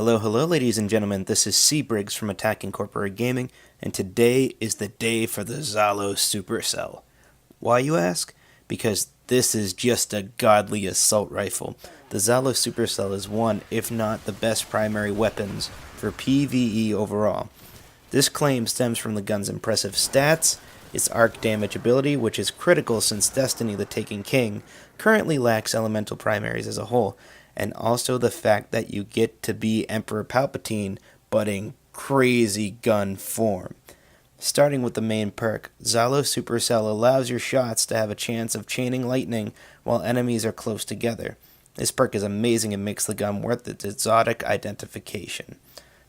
Hello ladies and gentlemen, this is C. Briggs from Attacking Corporate Gaming, and today is the day for the Zhalo Supercell. Why, you ask? Because this is just a godly assault rifle. The Zhalo Supercell is one, if not the best primary weapons for PvE overall. This claim stems from the gun's impressive stats, its arc damage ability, which is critical since Destiny the Taken King currently lacks elemental primaries as a whole, and also the fact that you get to be Emperor Palpatine, but in crazy gun form. Starting with the main perk, Zhalo Supercell allows your shots to have a chance of chaining lightning while enemies are close together. This perk is amazing and makes the gun worth its exotic identification.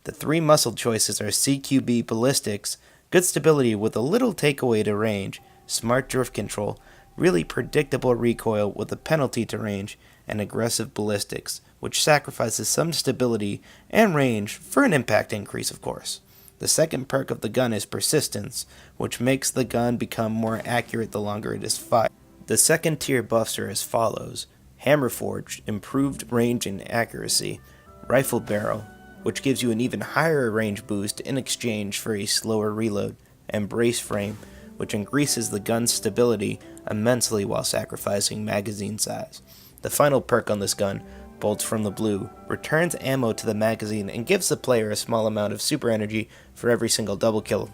The three muscle choices are CQB ballistics, good stability with a little takeaway to range, smart drift control, really predictable recoil with a penalty to range, and aggressive ballistics, which sacrifices some stability and range for an impact increase, of course. The second perk of the gun is persistence, which makes the gun become more accurate the longer it is fired. The second tier buffs are as follows: Hammer Forge, improved range and accuracy; Rifle Barrel, which gives you an even higher range boost in exchange for a slower reload; and Brace Frame, which increases the gun's stability immensely while sacrificing magazine size. The final perk on this gun, Bolts from the Blue, returns ammo to the magazine and gives the player a small amount of super energy for every single double kill.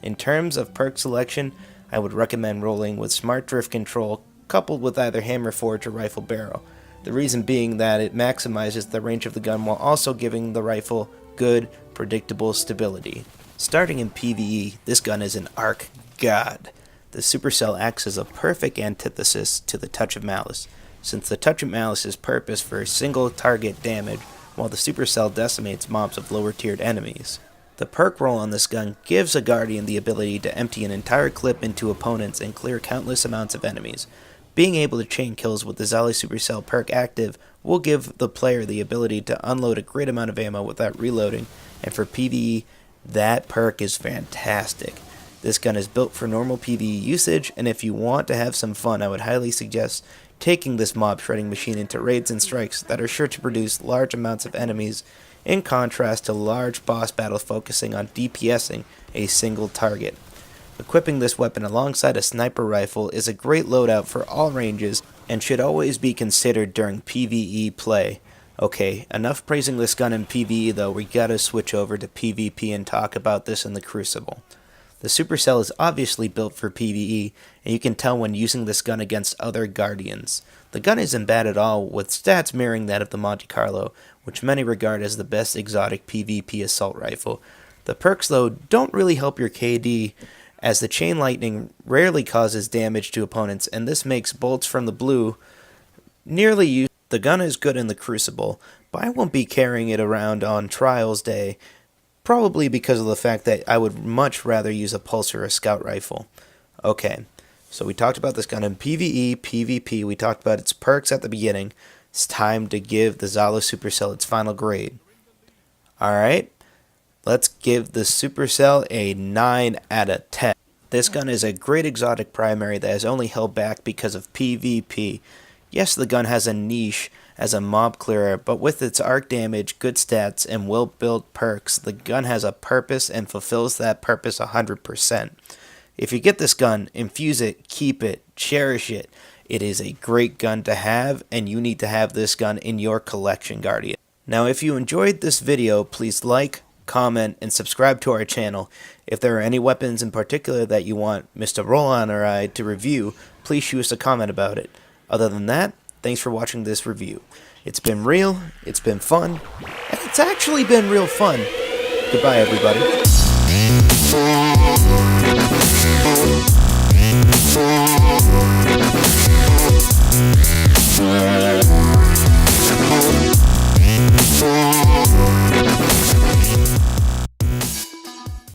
In terms of perk selection, I would recommend rolling with Smart Drift Control coupled with either Hammer Forge or Rifle Barrel. The reason being that it maximizes the range of the gun while also giving the rifle good, predictable stability. Starting in PvE, this gun is an arc god. The Supercell acts as a perfect antithesis to the Touch of Malice, since the Touch of Malice is purpose for single target damage, while the Supercell decimates mobs of lower tiered enemies. The perk roll on this gun gives a Guardian the ability to empty an entire clip into opponents and clear countless amounts of enemies. Being able to chain kills with the Zhalo Supercell perk active will give the player the ability to unload a great amount of ammo without reloading, and for PvE, that perk is fantastic. This gun is built for normal PvE usage, and if you want to have some fun, I would highly suggest taking this mob shredding machine into raids and strikes that are sure to produce large amounts of enemies, in contrast to large boss battles focusing on DPSing a single target. Equipping this weapon alongside a sniper rifle is a great loadout for all ranges and should always be considered during PvE play. Okay, enough praising this gun in PvE though, we gotta switch over to PvP and talk about this in the Crucible. The Supercell is obviously built for PvE, and you can tell when using this gun against other Guardians. The gun isn't bad at all, with stats mirroring that of the Monte Carlo, which many regard as the best exotic PvP assault rifle. The perks though don't really help your KD, as the chain lightning rarely causes damage to opponents, and this makes Bolts from the Blue nearly useless. The gun is good in the Crucible, but I won't be carrying it around on Trials Day, probably because of the fact that I would much rather use a pulse or a scout rifle. Okay, so we talked about this gun in PvE, PvP, we talked about its perks at the beginning. It's time to give the Zhalo Supercell its final grade. Alright, let's give the Supercell a 9 out of 10. This gun is a great exotic primary that is only held back because of PvP. Yes, the gun has a niche as a mob clearer, but with its arc damage, good stats, and well-built perks, the gun has a purpose and fulfills that purpose 100%. If you get this gun, infuse it, keep it, cherish it. It is a great gun to have, and you need to have this gun in your collection, Guardian. Now, if you enjoyed this video, please like, comment, and subscribe to our channel. If there are any weapons in particular that you want Mr. Rollon or I to review, please shoot us a comment about it. Other than that, thanks for watching this review. It's been real, it's been fun, and it's actually been real fun. Goodbye, everybody.